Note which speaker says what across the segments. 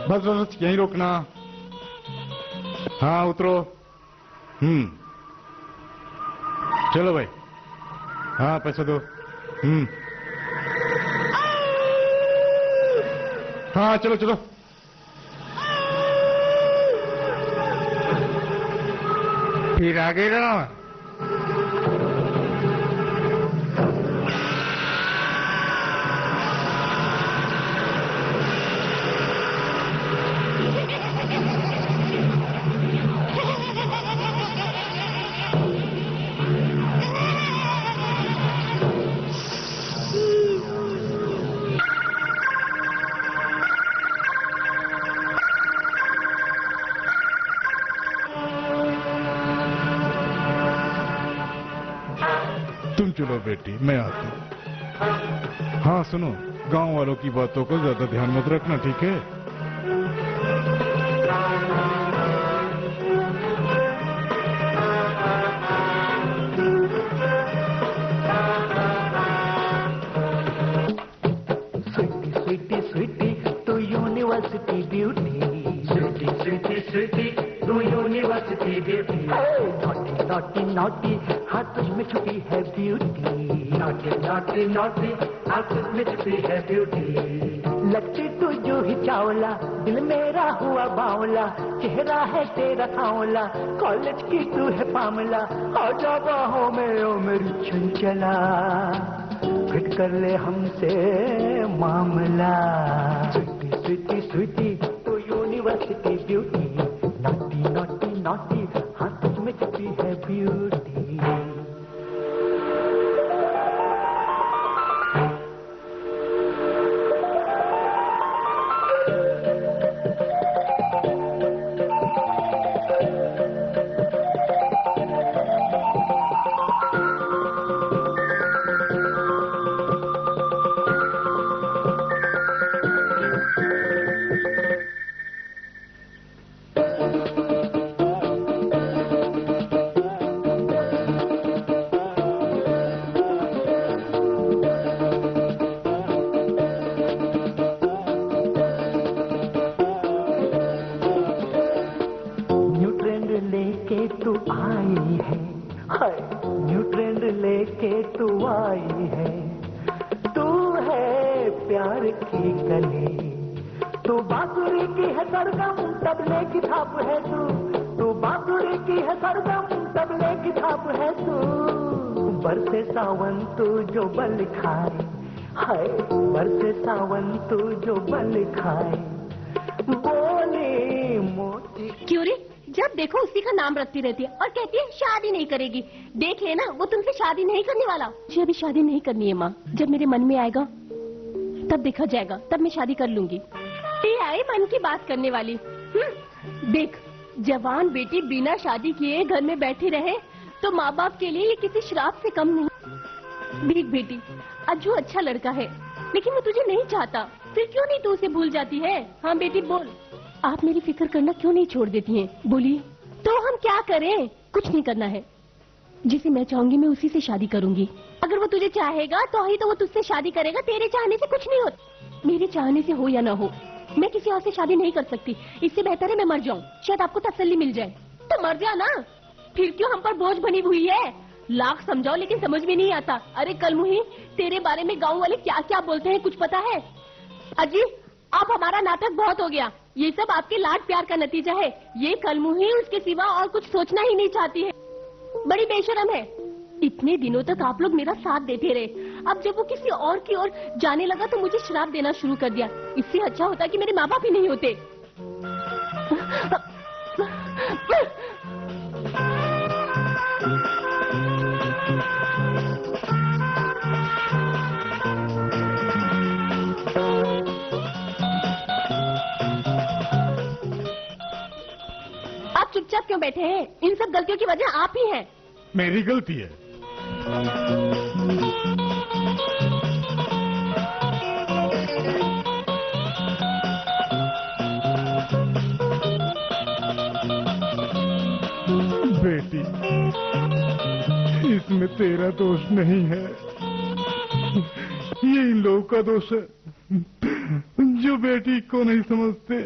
Speaker 1: बस बस यहीं रोकना। हाँ उतरो। चलो भाई। हाँ पैसा दो। हाँ चलो चलो। फिर आगे ना। तुम चलो बेटी, मैं आता हूँ। हाँ सुनो, गांव वालों की बातों को ज्यादा ध्यान मत रखना, ठीक है?
Speaker 2: स्वीटी स्वीटी तू यूनिवर्सिटी ब्यूटी, स्वीटी स्वीटी स्वीटी तू university beauty. Naughty naughty naughty हाँ तुझ में छुपी है ब्यूटी, नॉटी नॉटी नॉटी हाँ तुझ में छुपी है ब्यूटी। लगती तू जो ही चावला, दिल मेरा हुआ बावला, चेहरा है तेरा सांवला, कॉलेज की तू है पामला, आजा बाहों में ओ मेरी चंचला, फिट कर ले हमसे मामला। स्वीटी स्वीटी स्वीटी तो university beauty, naughty naughty naughty हाँ तुझ में छुपी है ब्यूटी। लेके तू आई है, हाय न्यू ट्रेंड लेके तू आई है, तू है प्यार की कली, तू बांसुरी की है सरगम तबले की थाप है तू बांसुरी की है सरगम तबले की थाप है तू। बरसे सावन तू जो बल खाए, हाय बरसे सावन तू जो बल खाए, बोली मोती।
Speaker 3: क्यों रे, जब देखो उसी का नाम रखती रहती है और कहती है शादी नहीं करेगी। देख लेना वो तुमसे शादी नहीं करने वाला। मुझे अभी शादी नहीं करनी है माँ, जब मेरे मन में आएगा तब देखा जाएगा, तब मैं शादी कर लूंगी। ये आई मन की बात करने वाली। देख जवान बेटी बिना शादी किए घर में बैठी रहे तो माँ बाप के लिए ये किसी श्राप से कम नहीं। देख बेटी अज्जू अच्छा लड़का है लेकिन वो तुझे नहीं चाहता, फिर क्यों नहीं तू उसे भूल जाती है? हाँ बेटी बोल, आप मेरी फिक्र करना क्यों नहीं छोड़ देती हैं? बोलिए। तो हम क्या करें? कुछ नहीं करना है, जिसे मैं चाहूंगी मैं उसी से शादी करूंगी। अगर वो तुझे चाहेगा तो ही तो वो तुझसे शादी करेगा, तेरे चाहने से कुछ नहीं होता। मेरे चाहने से हो या ना हो मैं किसी और से शादी नहीं कर सकती। इससे बेहतर है मैं मर जाऊं, शायद आपको तसल्ली मिल जाए। तो मर जा ना, फिर क्यों हम पर बोझ बनी हुई है? लाख समझाओ लेकिन समझ में नहीं आता। अरे कलमुही, तेरे बारे में गाँव वाले क्या क्या बोलते हैं कुछ पता है? अजी अब हमारा नाटक बहुत हो गया, ये सब आपके लाड प्यार का नतीजा है। ये कलमुही उसके सिवा और कुछ सोचना ही नहीं चाहती है, बड़ी बेशरम है। इतने दिनों तक आप लोग मेरा साथ देते रहे, अब जब वो किसी और की ओर जाने लगा तो मुझे श्राप देना शुरू कर दिया। इससे अच्छा होता कि मेरे माँ बाप ही नहीं होते। आप चुपचाप क्यों बैठे हैं? इन सब गलतियों की वजह आप ही हैं।
Speaker 1: मेरी गलती है? बेटी इसमें तेरा दोष नहीं है, ये इन लोगों का दोष है जो बेटी को नहीं समझते,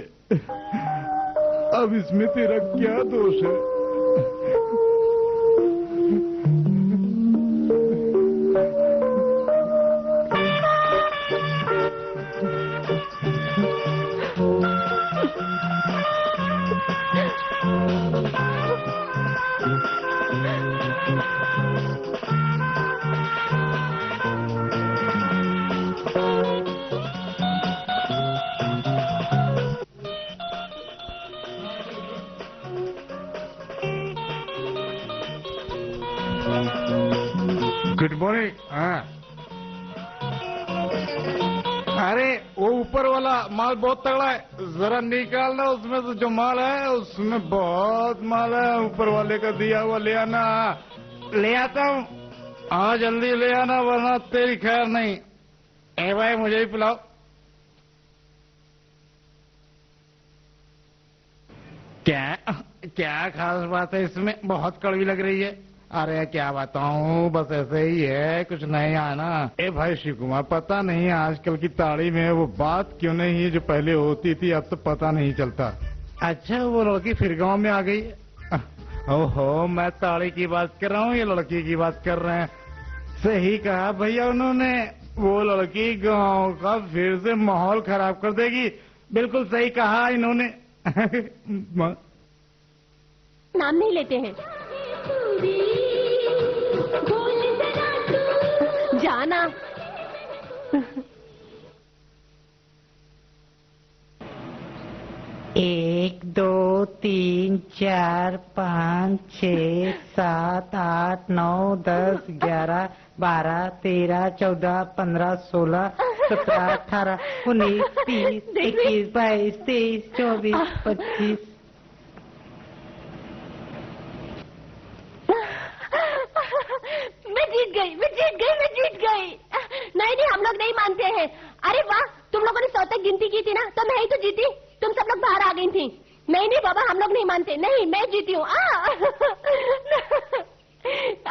Speaker 1: अब इसमें तेरा क्या दोष है? Good morning. हाँ, अरे वो ऊपर वाला माल बहुत तगड़ा है, जरा निकालना उसमें से जो माल है, उसमें बहुत माल है। ऊपर वाले का दिया हुआ ले आना। ले आता हूँ। हाँ जल्दी ले आना वरना तेरी खैर नहीं। ए भाई मुझे भी पिलाओ। क्या क्या खास बात है इसमें? बहुत कड़वी लग रही है। अरे क्या बताऊं, बस ऐसे ही है, कुछ नहीं आना। ए भाई शिव कुमार, पता नहीं आजकल की ताड़ी में वो बात क्यों नहीं है जो पहले होती थी, अब तो पता नहीं चलता। अच्छा वो लड़की फिर गांव में आ गई। ओहो, मैं ताड़ी की बात कर रहा हूँ, ये लड़की की बात कर रहे हैं। सही कहा भैया उन्होंने, वो लड़की गांव का फिर से माहौल खराब कर देगी। बिल्कुल सही कहा इन्होंने।
Speaker 3: नाम नहीं लेते हैं। जाना।
Speaker 4: एक दो तीन चार पाँच 6 7 8 9 10 11 12 13 14 15 16 17 18 19 20 21 22 23 24 25।
Speaker 3: मैं जीत गई, मैं जीत गई, मैं जीत गई। नहीं नहीं, हम लोग नहीं मानते हैं। अरे वाह, तुम लोगों ने 100 तक गिनती की थी ना, तो मैं ही तो जीती। तुम सब लोग बाहर आ गई थी। नहीं नहीं बाबा, हम लोग नहीं मानते। नहीं, मैं जीती हूँ।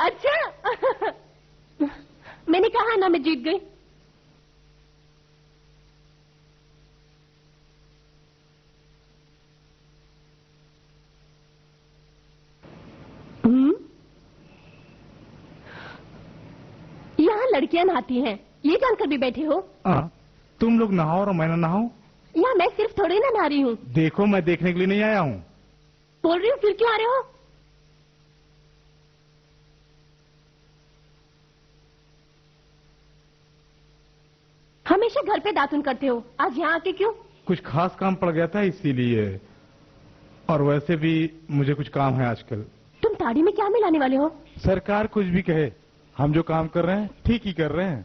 Speaker 3: अच्छा, मैंने कहा ना मैं जीत गई। यहाँ लड़कियां नहाती हैं, ये जानकर भी बैठे हो?
Speaker 1: तुम लोग नहाओ और मैं ना नहाऊं?
Speaker 3: यहाँ मैं सिर्फ थोड़ी ना नहा रही हूँ।
Speaker 1: देखो मैं देखने के लिए नहीं आया हूँ।
Speaker 3: बोल रही हूँ, फिर क्यों आ रहे हो? हमेशा घर पे दातुन करते हो, आज यहाँ आके क्यों?
Speaker 1: कुछ खास काम पड़ गया था इसीलिए, और वैसे भी मुझे कुछ काम है आजकल।
Speaker 3: तुम ताड़ी में क्या मिलाने वाले हो?
Speaker 1: सरकार कुछ भी कहे, हम जो काम कर रहे हैं ठीक ही कर रहे हैं।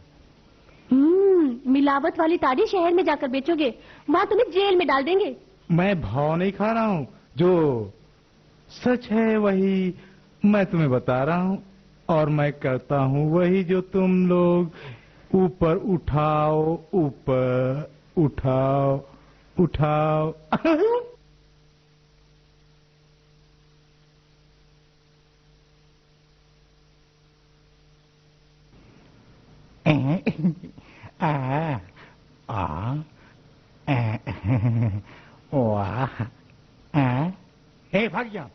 Speaker 3: मिलावट वाली ताड़ी शहर में जाकर बेचोगे, वहाँ तुम्हें जेल में डाल देंगे।
Speaker 1: मैं भाव नहीं खा रहा हूँ, जो सच है वही मैं तुम्हें बता रहा हूँ, और मैं करता हूँ वही जो तुम लोग ऊपर उठाओ, ऊपर उठाओ, उठाओ। हे भाग जा।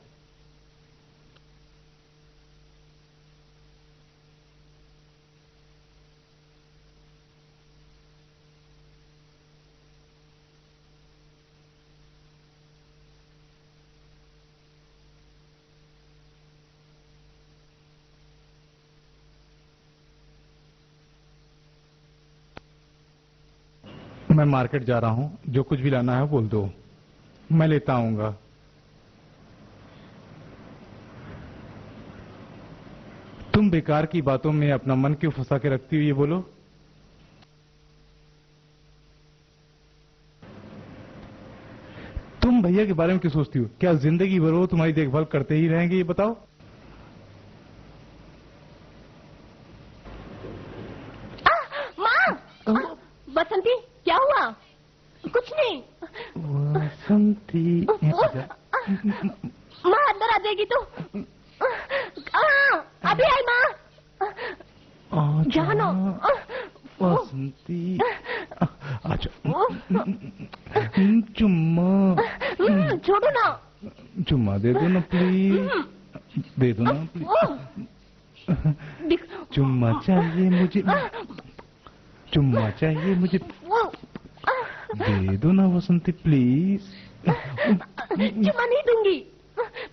Speaker 1: मैं मार्केट जा रहा हूँ, जो कुछ भी लाना है बोल दो, मैं लेता आऊंगा। तुम बेकार की बातों में अपना मन क्यों फंसा के रखती हो, ये बोलो। तुम भैया के बारे में क्यों सोचती हो? क्या जिंदगी भर वो तुम्हारी देखभाल करते ही रहेंगे, ये बताओ।
Speaker 3: माँ! बसंती, क्या हुआ? कुछ नहीं।
Speaker 1: बसंती,
Speaker 3: माँ अंदर आ जाएगी तो। अभी आई माँ। जानो,
Speaker 1: वसंती अच्छा चुम्मा
Speaker 3: छोड़ो ना।
Speaker 1: चुम्मा दे दो ना प्लीज, दे दो ना प्लीज। चुम्मा चाहिए मुझे, चुम्मा चाहिए मुझे, दे दो ना वसंती प्लीज।
Speaker 3: चुम्मा नहीं दूंगी।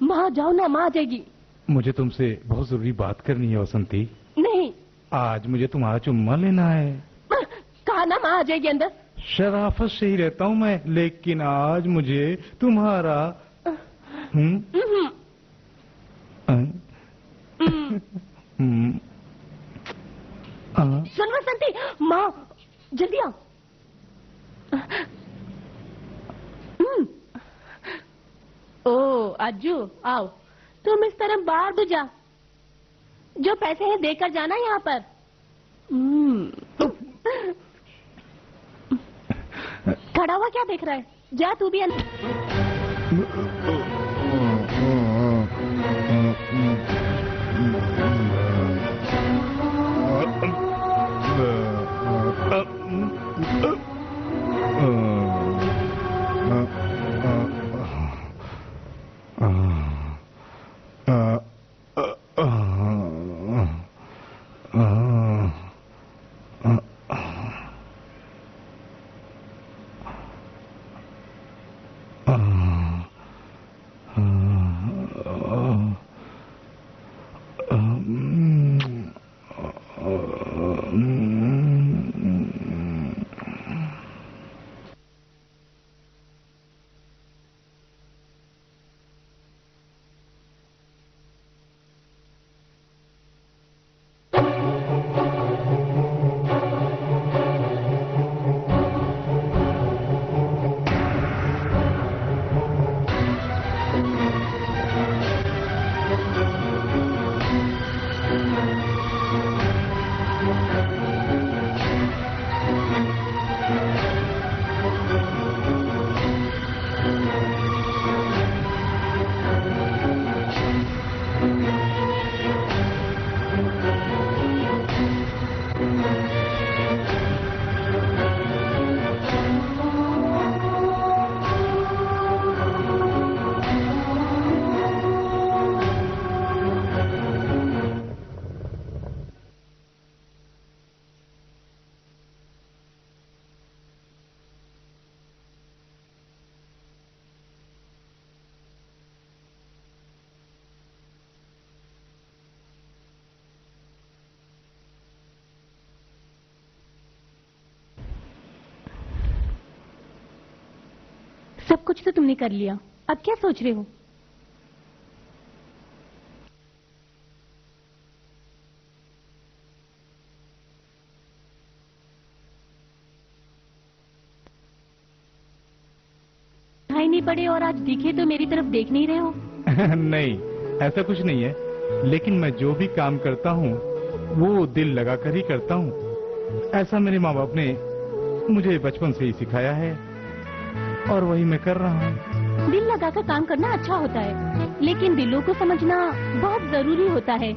Speaker 3: माँ जाओ ना, माँ आ जाएगी।
Speaker 1: मुझे तुमसे बहुत जरूरी बात करनी है वसंती।
Speaker 3: नहीं,
Speaker 1: आज मुझे तुम्हारा चुम्मा लेना है।
Speaker 3: कहा ना माँ आ जाएगी अंदर।
Speaker 1: शराफत से ही रहता हूँ मैं, लेकिन आज मुझे तुम्हारा
Speaker 3: सुन वसंती, माँ जल्दी आओ। ओ अज्जू आओ, तुम इस तरफ बाहर तो जा, जो पैसे हैं देकर जाना यहाँ पर। खड़ा हुआ क्या देख रहा है, जा तू भी सब कुछ तो तुमने कर लिया, अब क्या सोच रहे हो? दिखाई नहीं पड़े और आज दिखे तो मेरी तरफ देख नहीं रहे हो।
Speaker 1: नहीं, ऐसा कुछ नहीं है, लेकिन मैं जो भी काम करता हूँ वो दिल लगाकर ही करता हूँ। ऐसा मेरे माँ बाप ने मुझे बचपन से ही सिखाया है और वही मैं कर रहा हूँ।
Speaker 3: दिल लगाकर काम करना अच्छा होता है, लेकिन दिलों को समझना बहुत जरूरी होता है।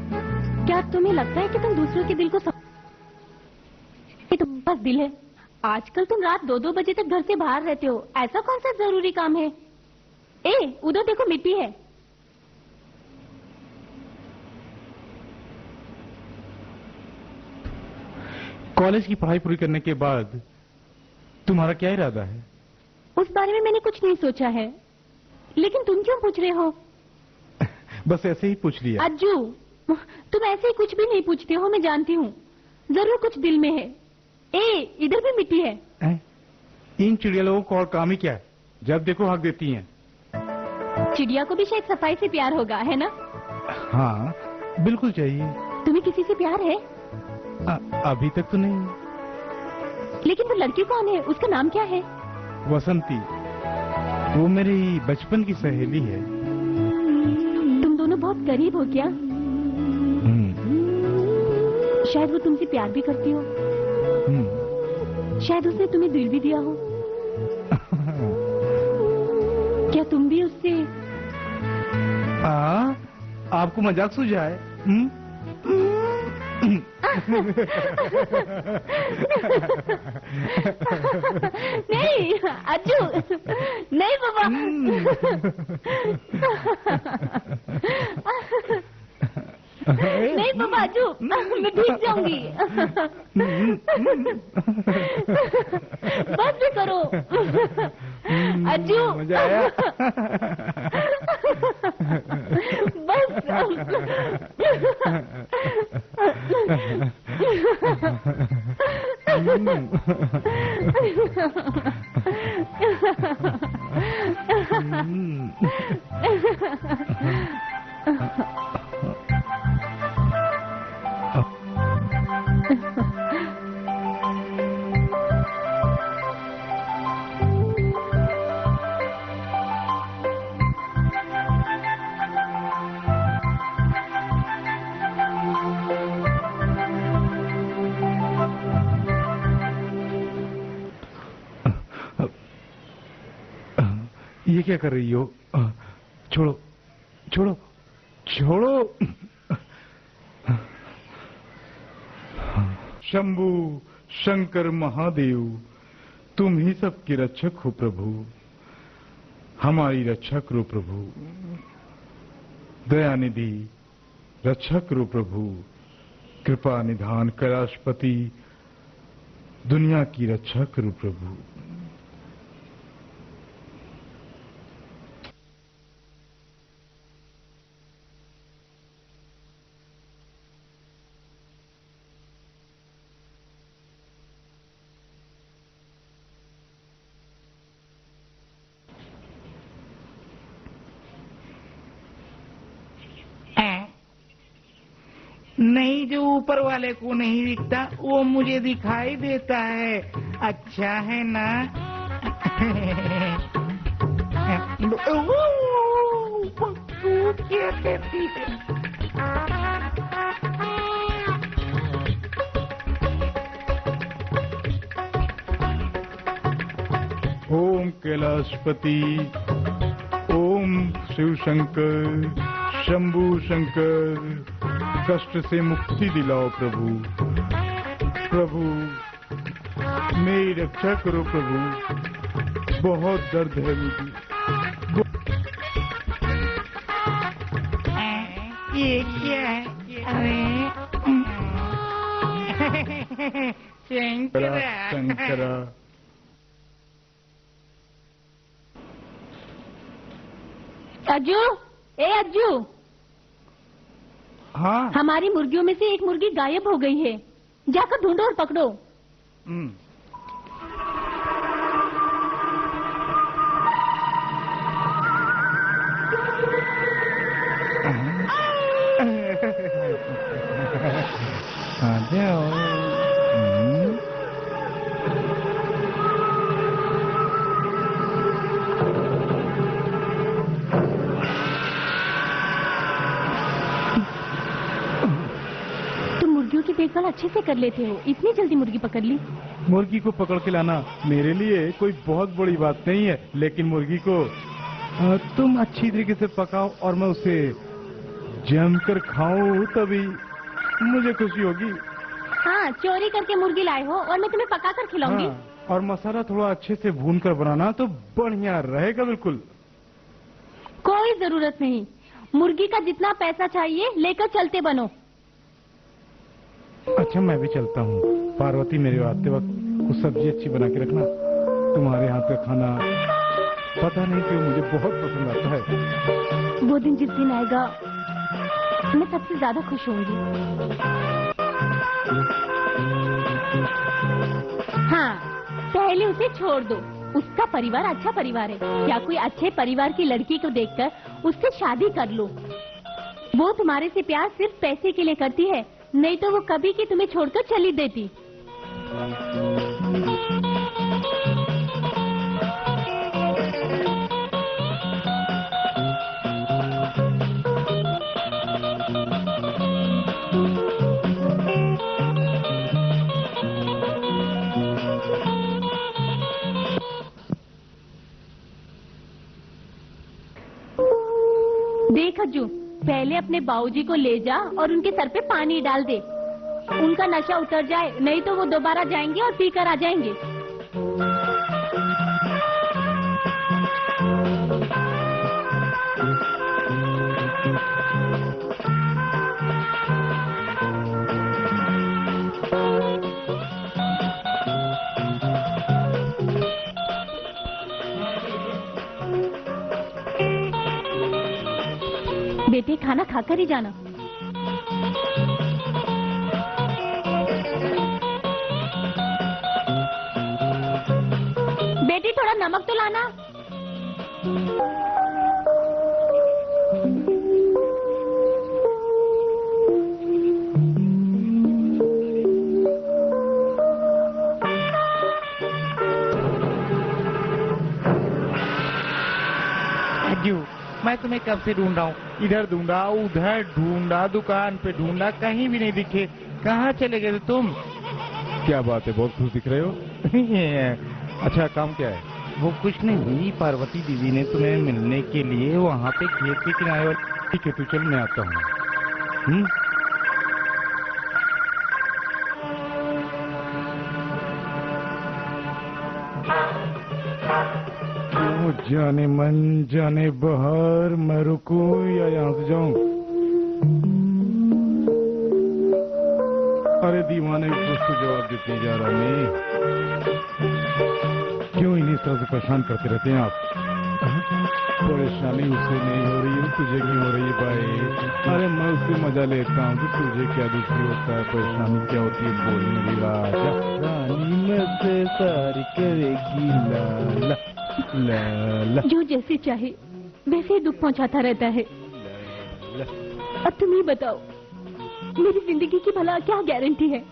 Speaker 3: क्या तुम्हें लगता है कि तुम दूसरों के दिल को तुम्हारे पास दिल है? आजकल तुम रात 2-2 बजे तक घर से बाहर रहते हो, ऐसा कौन सा जरूरी काम है? उधर देखो मिट्टी है।
Speaker 1: कॉलेज की पढ़ाई पूरी करने के बाद तुम्हारा क्या इरादा है?
Speaker 3: उस बारे में मैंने कुछ नहीं सोचा है, लेकिन तुम क्यों पूछ रहे हो?
Speaker 1: बस ऐसे ही पूछ लिया।
Speaker 3: अज्जू, तुम ऐसे ही कुछ भी नहीं पूछते हो, मैं जानती हूँ। जरूर कुछ दिल में है। इधर भी मिट्टी है।
Speaker 1: इन चिड़िया लोगों को और काम ही क्या है, जब देखो हक देती हैं।
Speaker 3: चिड़िया को भी शायद सफाई से प्यार होगा, है ना?
Speaker 1: हाँ, बिल्कुल चाहिए।
Speaker 3: तुम्हें किसी से प्यार है?
Speaker 1: अभी तक तो नहीं।
Speaker 3: लेकिन वो लड़की कौन है, उसका नाम क्या है?
Speaker 1: वसंती, वो मेरी बचपन की सहेली है।
Speaker 3: तुम दोनों बहुत करीब हो क्या? शायद वो तुमसे प्यार भी करती हो। शायद उसने तुम्हें दिल भी दिया हो। क्या तुम भी उससे?
Speaker 1: आपको मजाक सूझा है?
Speaker 3: नहीं अज्जू, नहीं बाबा। नहीं बाबा अज्जू, मैं भीग जाऊंगी। बस भी करो अज्जू।
Speaker 1: मजा आया।
Speaker 3: बस
Speaker 1: ये क्या कर रही हो? छोड़ो छोड़ो छोड़ो। शंभू शंकर महादेव, तुम ही सबके रक्षक हो प्रभु, हमारी रक्षा करो प्रभु। दयानिधि रक्षा करो प्रभु, कृपा निधान कैलाशपति, दुनिया की रक्षा करो प्रभु।
Speaker 4: नहीं, जो ऊपर वाले को नहीं दिखता वो मुझे दिखाई देता है। अच्छा है ना? क्या कहती है?
Speaker 1: ओम कैलाशपति, ओम शिव शंकर, शंभू शंकर, कष्ट से मुक्ति दिलाओ प्रभु। प्रभु मेरी रक्षा करो प्रभु, बहुत दर्द है मुझे।
Speaker 4: ये क्या है? अरे शंकरा
Speaker 1: शंकरा।
Speaker 3: अज्जू, ए अज्जू,
Speaker 1: हाँ।
Speaker 3: हमारी मुर्गियों में से एक मुर्गी गायब हो गई है, जाकर ढूंढो और पकड़ो।
Speaker 1: आ जाओ।
Speaker 3: देखभाल अच्छे से कर लेते हो, इतनी जल्दी मुर्गी पकड़ ली।
Speaker 1: मुर्गी को पकड़ के लाना मेरे लिए कोई बहुत बड़ी बात नहीं है, लेकिन मुर्गी को तुम अच्छी तरीके से पकाओ और मैं उसे जमकर खाऊं, तभी मुझे खुशी होगी।
Speaker 3: हाँ, चोरी करके मुर्गी लाए हो और मैं तुम्हें पका कर खिलाऊंगी।
Speaker 1: हाँ, और मसाला थोड़ा अच्छे से भून कर बनाना तो बढ़िया रहेगा। बिल्कुल
Speaker 3: कोई जरूरत नहीं, मुर्गी का जितना पैसा चाहिए लेकर चलते बनो।
Speaker 1: अच्छा, मैं भी चलता हूँ। पार्वती, मेरे आते वक्त कुछ सब्जी अच्छी बना के रखना। तुम्हारे हाथ का खाना पता नहीं क्यों मुझे बहुत पसंद आता है।
Speaker 3: वो दिन जिस दिन आएगा मैं सबसे ज्यादा खुश होंगी। हाँ, पहले उसे छोड़ दो, उसका परिवार अच्छा परिवार है। क्या कोई अच्छे परिवार की लड़की को देखकर उससे शादी कर लो। वो तुम्हारे से प्यार सिर्फ पैसे के लिए करती है, नहीं तो वो कभी की तुम्हें छोड़कर चली देती। देख अज्जू, पहले अपने बाबूजी को ले जा और उनके सर पे पानी डाल दे, उनका नशा उतर जाए, नहीं तो वो दोबारा जाएंगे और पी कर आ जाएंगे। बेटे खाना खाकर ही जाना। बेटी थोड़ा नमक तो लाना।
Speaker 1: अज्जू, मैं तुम्हें कब से ढूंढ रहा हूँ, इधर ढूंढा उधर ढूंढा, दुकान पे ढूंढा, कहीं भी नहीं दिखे। कहाँ चले गए थे तुम?
Speaker 5: क्या बात है, बहुत खुश दिख रहे हो। अच्छा, काम क्या है?
Speaker 1: वो कुछ नहीं, पार्वती दीदी ने तुम्हें मिलने के लिए वहाँ पे खेत के किनारे वाले। ठीक है, तू चल, मैं आता हूँ। वो जाने मन जाने बहार, मैं रुकूं या यहाँ से जाऊं? अरे दीवाने भी कुछ तो जवाब देते जा रहा नहीं। क्यों इन्हीं तरह से परेशान करते रहते हैं आप? परेशानी उससे नहीं हो रही है, तुझे क्यों हो रही है भाई? अरे मैं उससे मजा लेता हूँ, तो तुझे क्या दुखी होता है? परेशानी क्या होती है? बोल मेरी राजा रानी, में से सारी करेगी लाला लाला।
Speaker 3: जो जैसे चाहे वैसे ही दुख पहुंचाता रहता है। अब तुम ही बताओ, मेरी जिंदगी की भला क्या गारंटी है?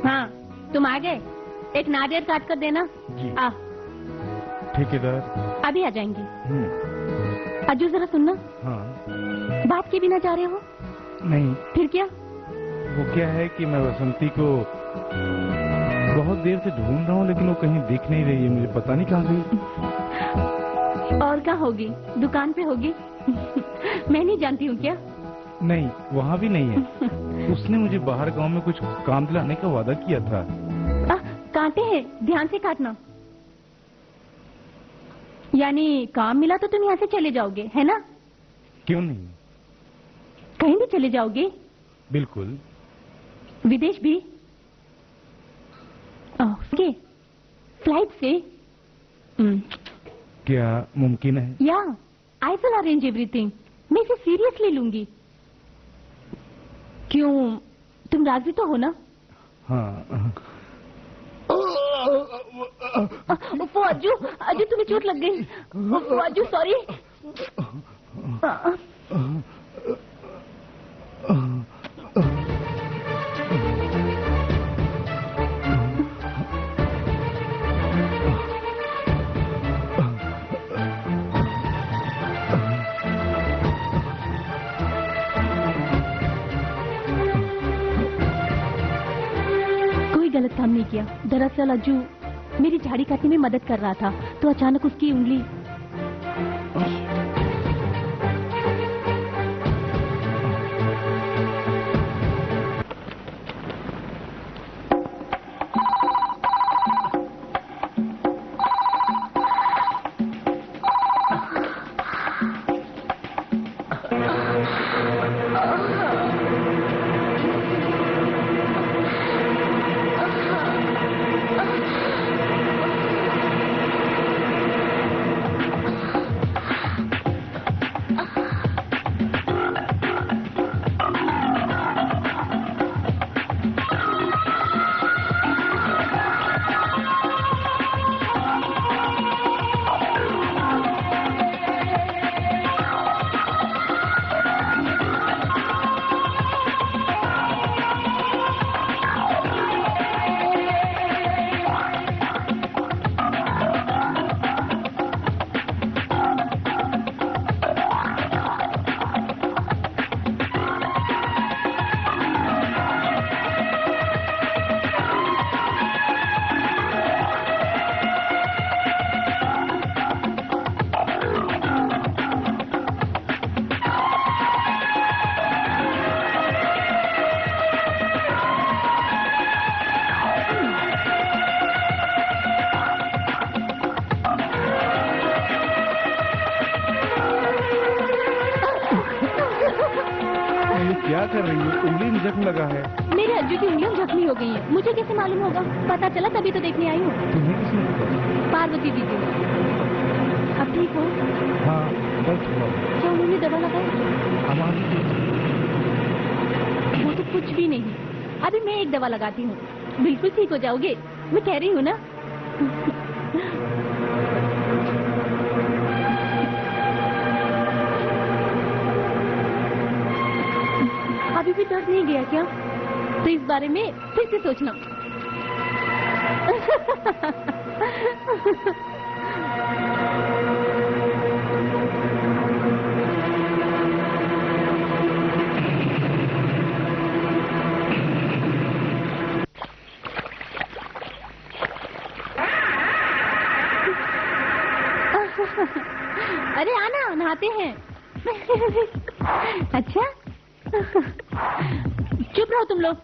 Speaker 3: हाँ, तुम आ गए। एक नारियल काट कर देना।
Speaker 1: जी।
Speaker 3: आ,
Speaker 1: ठेकेदार
Speaker 3: अभी आ जाएंगे। अज्जू जरा सुनना।
Speaker 1: हाँ।
Speaker 3: बात के बिना जा रहे हो?
Speaker 1: नहीं,
Speaker 3: फिर क्या?
Speaker 1: वो क्या है कि मैं बसंती को बहुत देर से ढूंढ रहा हूँ, लेकिन वो कहीं दिख नहीं रही है, मुझे पता नहीं कहाँ गई।
Speaker 3: और कहाँ होगी? दुकान पे होगी। मैं नहीं जानती हूँ क्या?
Speaker 1: नहीं, वहाँ भी नहीं है। उसने मुझे बाहर गांव में कुछ काम दिलाने का वादा किया था।
Speaker 3: कांटे हैं, ध्यान से काटना। यानी काम मिला तो तुम यहाँ से चले जाओगे, है ना?
Speaker 1: क्यों नहीं?
Speaker 3: कहीं भी चले जाओगे?
Speaker 1: बिल्कुल।
Speaker 3: विदेश भी? ओके, फ्लाइट से?
Speaker 1: क्या मुमकिन है?
Speaker 3: या आई विल अरेंज एवरीथिंग। मैं इसे सीरियसली लूंगी। क्यों, तुम राजी तो हो ना?
Speaker 1: हाँ।
Speaker 3: वो अज्जू, अज्जू तुम्हें चोट लग गई। वो अज्जू, सॉरी। कोई गलत काम नहीं किया। दरअसल अज्जू मेरी झाड़ी काटने में मदद कर रहा था, तो अचानक उसकी उंगली।
Speaker 5: क्या कर रही है? उंगली में जख्म लगा है।
Speaker 3: मेरे अज्जू की उंगलियां जख्मी हो गई हैं। मुझे कैसे मालूम होगा? पता चला तभी तो देखने आई हूँ।
Speaker 5: तुम्हें किसने बताया?
Speaker 3: पार्वती दीदी। अब ठीक हो?
Speaker 5: हाँ, दर्द हुआ।
Speaker 3: क्या उन्होंने दवा लगाई?
Speaker 5: आवाज
Speaker 3: वो तो कुछ भी नहीं। अभी मैं एक दवा लगाती हूँ, बिल्कुल ठीक हो जाओगे। मैं कह रही हूँ ना। अभी भी दर्द नहीं गया क्या? तो इस बारे में फिर से सोचना। अरे आना, नहाते हैं। अच्छा, चुप रहो तुम लोग।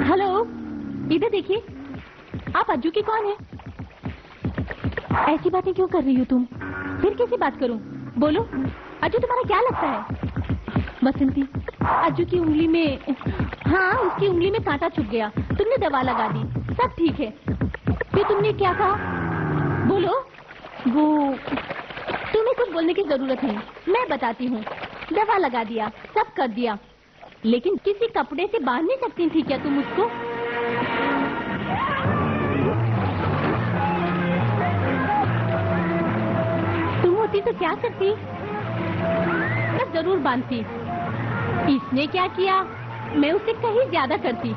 Speaker 3: हेलो, इधर देखिए। आप अज्जू की कौन है? ऐसी बातें क्यों कर रही हो तुम? फिर कैसी बात करूं? बोलो, अज्जू तुम्हारा क्या लगता है? बसंती, अज्जू की उंगली में, हाँ उसकी उंगली में कांटा छुप गया, तुमने दवा लगा दी, सब ठीक है। फिर तुमने क्या कहा? बोलो। वो, तुम्हें कुछ बोलने की जरूरत नहीं, मैं बताती हूँ। दवा लगा दिया, सब कर दिया, लेकिन किसी कपड़े से बांध नहीं सकती थी क्या तुम उसको? तुम होती तो क्या करती? मैं जरूर बांधती। इसने क्या किया? मैं उससे कहीं ज्यादा करती।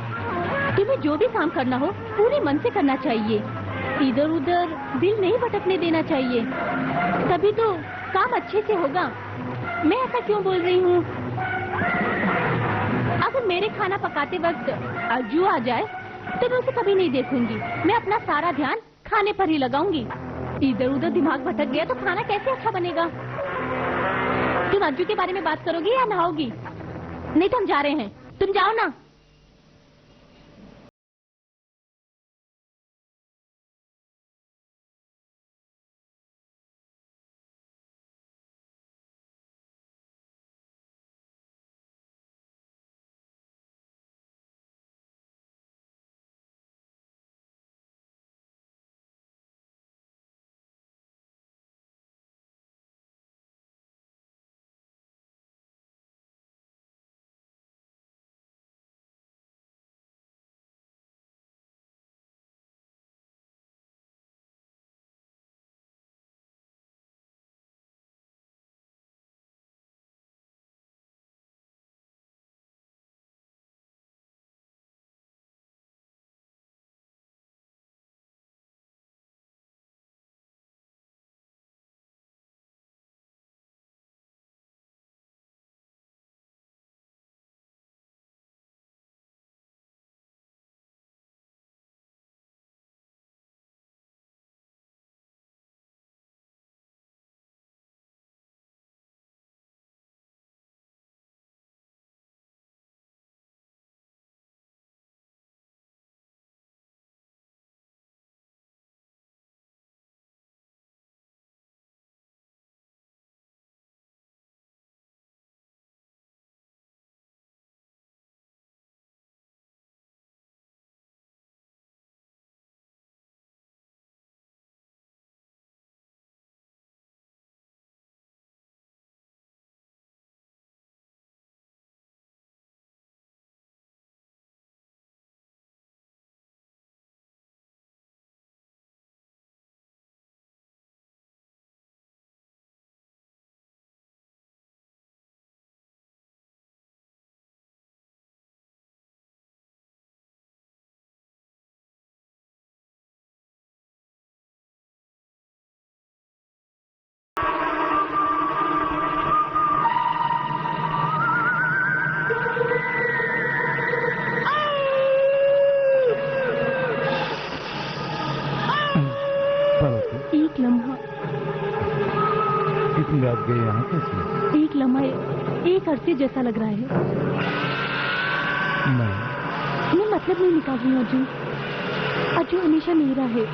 Speaker 3: तुम्हें जो भी काम करना हो पूरे मन से करना चाहिए, इधर उधर दिल नहीं भटकने देना चाहिए, तभी तो काम अच्छे से होगा। मैं ऐसा क्यों बोल रही हूँ? अगर मेरे खाना पकाते वक्त अज्जू आ जाए तो मैं उसे कभी नहीं देखूंगी। मैं अपना सारा ध्यान खाने पर ही लगाऊंगी। इधर उधर दिमाग भटक गया तो खाना कैसे अच्छा बनेगा? तुम अज्जू के बारे में बात करोगी या नहाओगी? नहीं तो हम जा रहे हैं, तुम जाओ ना। एक लम्हा,
Speaker 5: इतनी रात गए यहाँ कैसे?
Speaker 3: एक लम्हा एक अरसे जैसा लग रहा है। मैं मतलब नहीं निकाल रही हूँ अज्जू। अज्जू हमेशा मेरा है।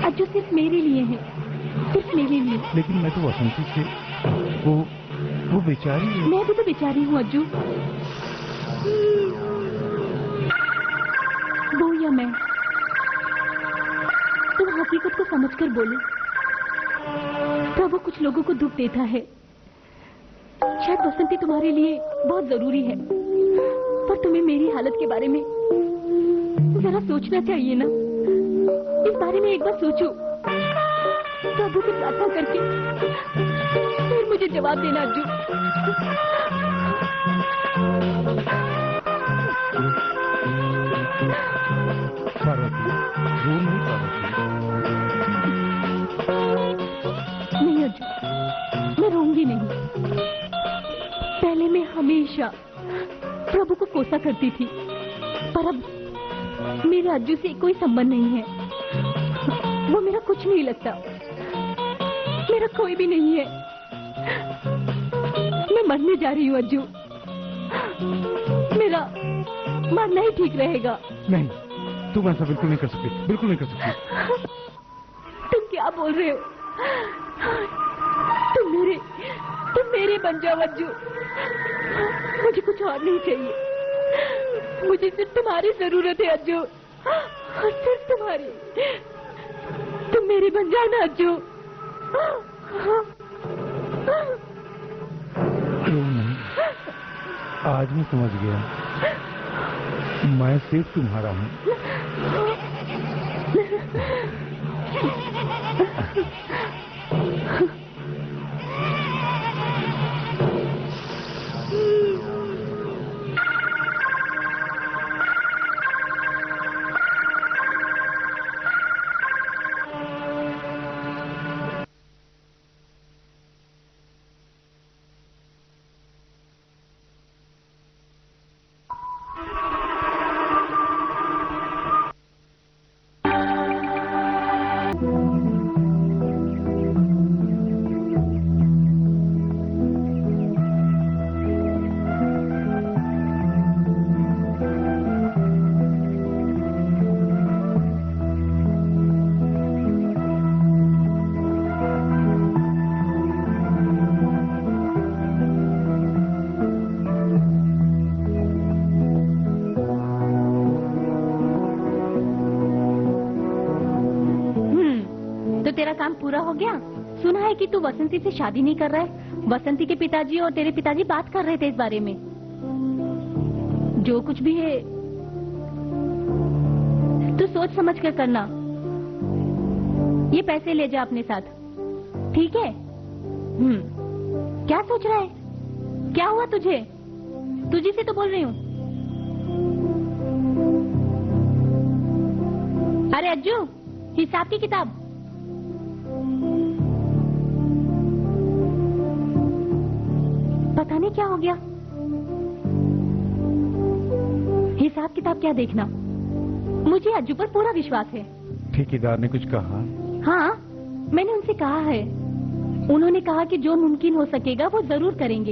Speaker 3: अज्जू सिर्फ मेरे लिए है, सिर्फ मेरे लिए।
Speaker 5: लेकिन मैं तो वसंती से वो वो बेचारी है।
Speaker 3: मैं भी तो बेचारी हूँ अज्जू। वो या मैं, तुम हकीकत को समझकर बोलो। प्रभु कुछ लोगों को दुख देता है। शायद बसंती तुम्हारे लिए बहुत जरूरी है, पर तुम्हें मेरी हालत के बारे में जरा सोचना चाहिए ना। इस बारे में एक बार सोचो। प्रभु से प्रार्थना करके फिर मुझे जवाब देना अज्जू।
Speaker 5: पार्वती, रो नहीं पार्वती।
Speaker 3: नहीं अज्जू, मैं रोऊंगी नहीं। पहले मैं हमेशा प्रभु को कोसा करती थी, पर अब मेरे अज्जू से कोई संबंध नहीं है। वो मेरा कुछ नहीं लगता, मेरा कोई भी नहीं है। मैं मरने जा रही हूँ अज्जू। मेरा मरना ही ठीक रहेगा।
Speaker 1: नहीं, तुम ऐसा बिल्कुल नहीं कर सकती, बिल्कुल नहीं कर सकती।
Speaker 3: तुम क्या बोल रहे हो? तुम मेरे बन जाओ अज्जू। मुझे कुछ और नहीं चाहिए। मुझे सिर्फ तुम्हारी जरूरत है अज्जू, सिर्फ तुम्हारी। तुम मेरे बन जाओ ना अज्जू।
Speaker 1: रो नहीं, आज मैं समझ गया, मैं सिर्फ तुम्हारा हूँ।
Speaker 3: तेरा काम पूरा हो गया? सुना है कि तू वसंती से शादी नहीं कर रहा है। वसंती के पिताजी और तेरे पिताजी बात कर रहे थे इस बारे में। जो कुछ भी है तू सोच समझ कर करना। ये पैसे ले जा अपने साथ, ठीक है? क्या सोच रहा है? क्या हुआ तुझे? तुझे से तो बोल रही हूँ। अरे अज्जू, हिसाब की किताब। पता नहीं क्या हो गया। हिसाब किताब क्या देखना, मुझे अज्जू पर पूरा विश्वास है।
Speaker 1: ठेकेदार ने कुछ कहा?
Speaker 3: हाँ, मैंने उनसे कहा है। उन्होंने कहा कि जो मुमकिन हो सकेगा वो जरूर करेंगे।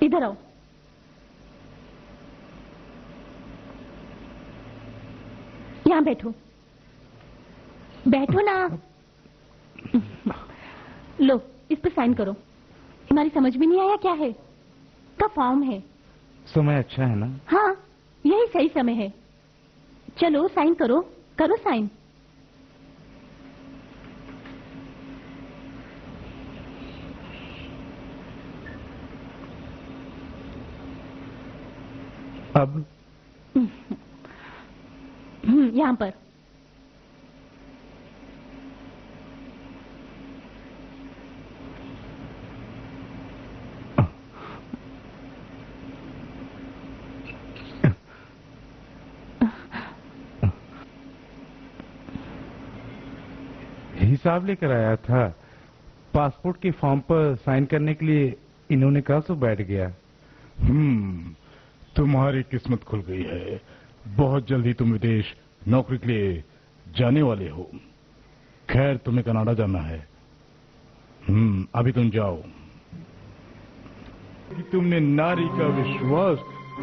Speaker 3: इधर आओ। यहाँ बैठो, बैठो ना। लो, इस पर साइन करो। तुम्हारी समझ में नहीं आया क्या है? का फॉर्म है।
Speaker 1: समय अच्छा है ना?
Speaker 3: हाँ, यही सही समय है। चलो साइन करो, करो साइन।
Speaker 1: अब
Speaker 3: यहाँ पर।
Speaker 1: हिसाब लेकर आया था। पासपोर्ट के फॉर्म पर साइन करने के लिए इन्होंने कहा तो बैठ गया।
Speaker 5: तुम्हारी किस्मत खुल गई है। बहुत जल्दी तुम विदेश नौकरी के लिए जाने वाले हो। खैर, तुम्हें कनाडा जाना है। अभी तुम जाओ।
Speaker 1: कि तुमने नारी का विश्वास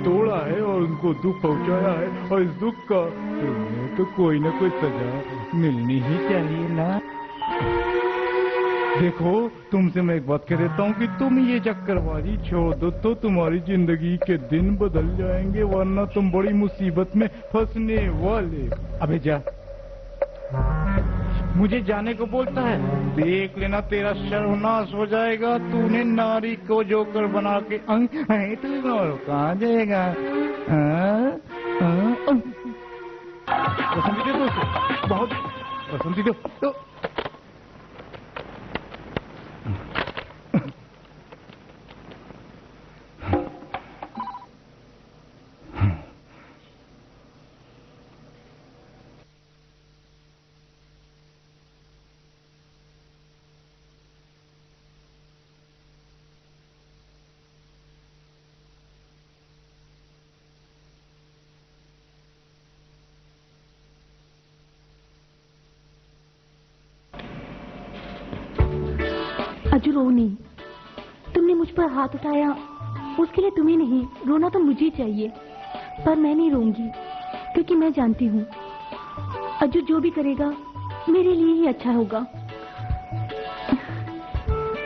Speaker 5: तोड़ा है और उनको दुख पहुंचाया है, और इस दुख का तुम्हें तो कोई ना कोई सजा मिलनी ही चाहिए ना। देखो, तुमसे मैं एक बात कह देता हूँ कि तुम ये चक्करबाजी छोड़ दो तो तुम्हारी जिंदगी के दिन बदल जाएंगे, वरना तुम बड़ी मुसीबत में फंसने वाले। अबे जा, मुझे जाने को बोलता है। देख लेना तेरा सर्वनाश हो जाएगा। तूने नारी को जोकर बना के तू कहाँ जाएगा? पसंदी दे दोस्त, बहुत पसंदी दो तो।
Speaker 3: अज्जू रो नहीं। तुमने मुझ पर हाथ उठाया, उसके लिए तुम्हें नहीं, रोना तो मुझे चाहिए। पर मैं नहीं रोऊंगी, क्योंकि मैं जानती हूँ अज्जू जो भी करेगा मेरे लिए ही अच्छा होगा।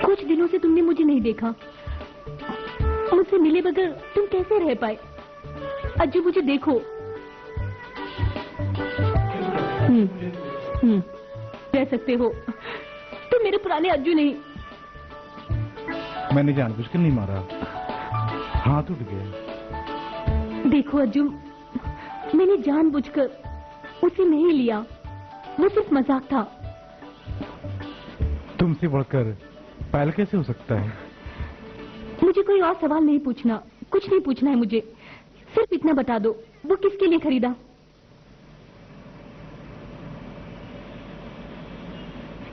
Speaker 3: कुछ दिनों से तुमने मुझे नहीं देखा, मुझसे मिले बगैर तुम कैसे रह पाए? अज्जू मुझे देखो। रह सकते हो, तुम मेरे पुराने अज्जू नहीं।
Speaker 5: मैंने जानबूझकर नहीं मारा, हाथ उठ गया।
Speaker 3: देखो अज्जू, मैंने जानबूझकर उसे नहीं लिया, वो सिर्फ मजाक था।
Speaker 5: तुमसे बढ़कर पायल कैसे हो सकता है?
Speaker 3: मुझे कोई और सवाल नहीं पूछना, कुछ नहीं पूछना है मुझे। सिर्फ इतना बता दो, वो किसके लिए खरीदा?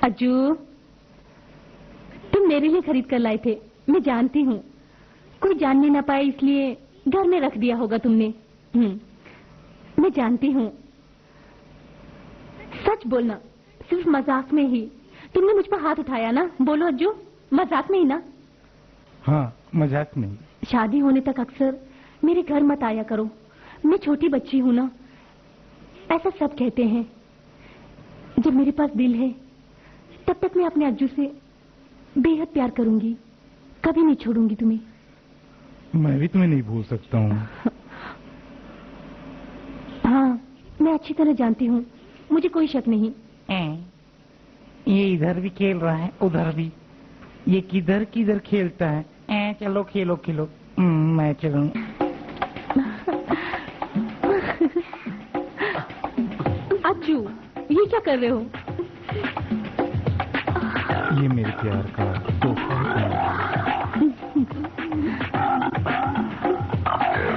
Speaker 3: अज्जू, तुम मेरे लिए खरीद कर लाए थे, मैं जानती हूँ। कोई जानने ना पाए इसलिए घर में रख दिया होगा तुमने। मैं जानती हूँ। सच बोलना, सिर्फ मजाक में ही तुमने मुझ पर हाथ उठाया ना? बोलो अज्जू, मजाक में ही ना?
Speaker 5: हाँ, मजाक में।
Speaker 3: शादी होने तक अक्सर मेरे घर मत आया करो, मैं छोटी बच्ची हूँ ना, ऐसा सब कहते हैं। जब मेरे पास दिल है तब तक मैं अपने अज्जू से बेहद प्यार करूंगी, कभी नहीं छोड़ूंगी तुम्हें।
Speaker 5: मैं भी तुम्हें नहीं भूल सकता हूँ।
Speaker 3: हाँ, मैं अच्छी तरह जानती हूँ, मुझे कोई शक नहीं।
Speaker 4: ये इधर भी खेल रहा है, उधर भी। ये किधर किधर खेलता है? चलो खेलो खेलो, मैं चलूं।
Speaker 3: अज्जू, ये क्या कर रहे हो?
Speaker 5: ये मेरे प्यार का तोहफा है।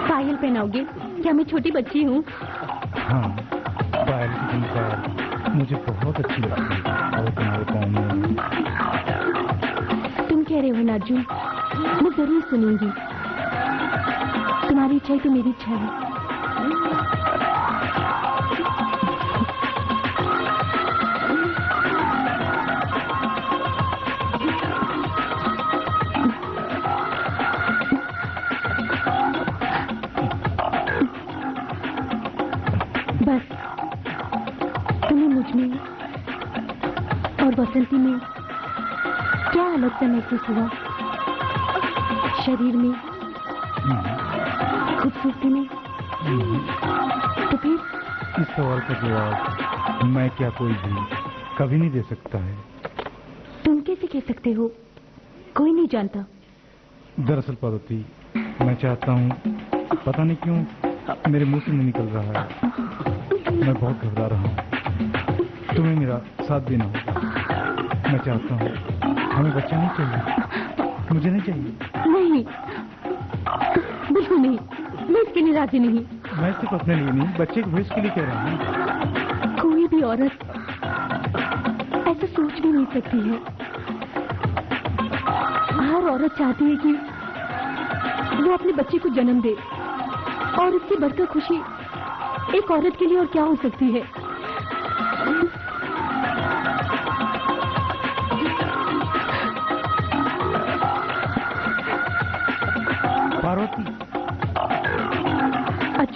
Speaker 3: पायल पहनाओगे? क्या मैं छोटी बच्ची हूँ?
Speaker 5: हाँ, पायल की झुमकार मुझे बहुत अच्छी लगती है, और तुम्हारे पाँव में।
Speaker 3: तुम कह रहे हो ना अज्जू, मैं जरूर सुनूंगी। तुम्हारी इच्छा ही तो मेरी इच्छा है। बस तुम्हें मुझ में और बसंती में क्या अलग सा महसूस हुआ? शरीर में, खूबसूरती में? तो फिर
Speaker 5: इस सवाल का जवाब मैं क्या कोई भी कभी नहीं दे सकता है।
Speaker 3: तुम कैसे कह सकते हो? कोई नहीं जानता।
Speaker 5: दरअसल पार्वती, मैं चाहता हूँ, पता नहीं क्यों मेरे मुंह से नहीं निकल रहा है। मैं बहुत घबरा रहा हूँ, तुम्हें मेरा साथ देना होगा। मैं चाहता हूँ, हमें बच्चा नहीं चाहिए, मुझे नहीं चाहिए।
Speaker 3: नहीं, बिल्कुल नहीं, मैं इसके लिए राजी नहीं।
Speaker 5: मैं सिर्फ अपने लिए नहीं, बच्चे के भविष्य के लिए कह रहा हूँ।
Speaker 3: कोई भी औरत ऐसा सोच भी नहीं सकती है। हर औरत चाहती है कि वो अपने बच्चे को जन्म दे, और इससे बढ़कर खुशी एक औरत के लिए और क्या हो सकती है?
Speaker 5: पार्वती,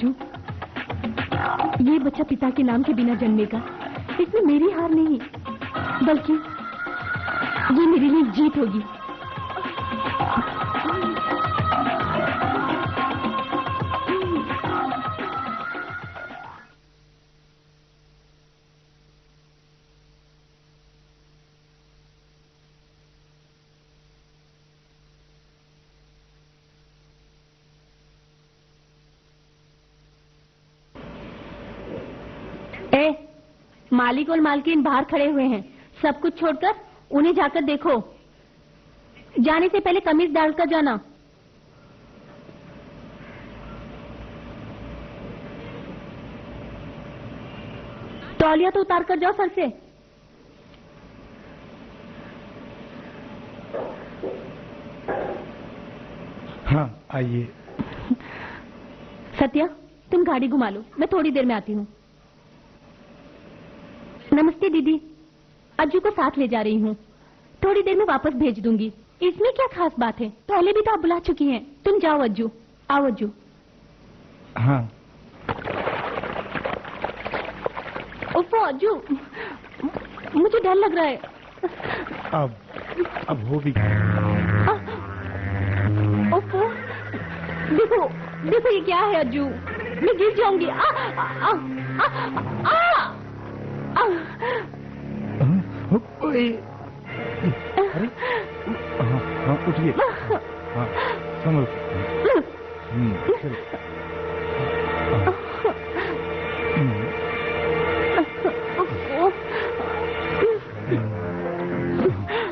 Speaker 3: अज्जू, ये बच्चा पिता के नाम के बिना जन्मेगा, इसमें मेरी हार नहीं बल्कि ये मेरे लिए जीत होगी। मालिक और मालकिन बाहर खड़े हुए हैं, सब कुछ छोड़कर उन्हें जाकर देखो। जाने से पहले कमीज डालकर जाना। तौलिया तो उतार कर जाओ सर से।
Speaker 5: हाँ आइए।
Speaker 3: सत्या, तुम गाड़ी घुमा लो, मैं थोड़ी देर में आती हूँ। नमस्ते दीदी, अज्जू को साथ ले जा रही हूँ, थोड़ी देर में वापस भेज दूंगी। इसमें क्या खास बात है, पहले भी तो आप बुला चुकी हैं। तुम जाओ अज्जू, आओ अज्जू।
Speaker 5: हाँ।
Speaker 3: ओफो अज्जू, मुझे डर लग रहा है।
Speaker 5: अब हो भी गया।
Speaker 3: ओफो, देखो देखो ये क्या है अज्जू, मैं गिर जाऊंगी।
Speaker 5: अरे हाँ उठिए। हाँ समझ। चलो।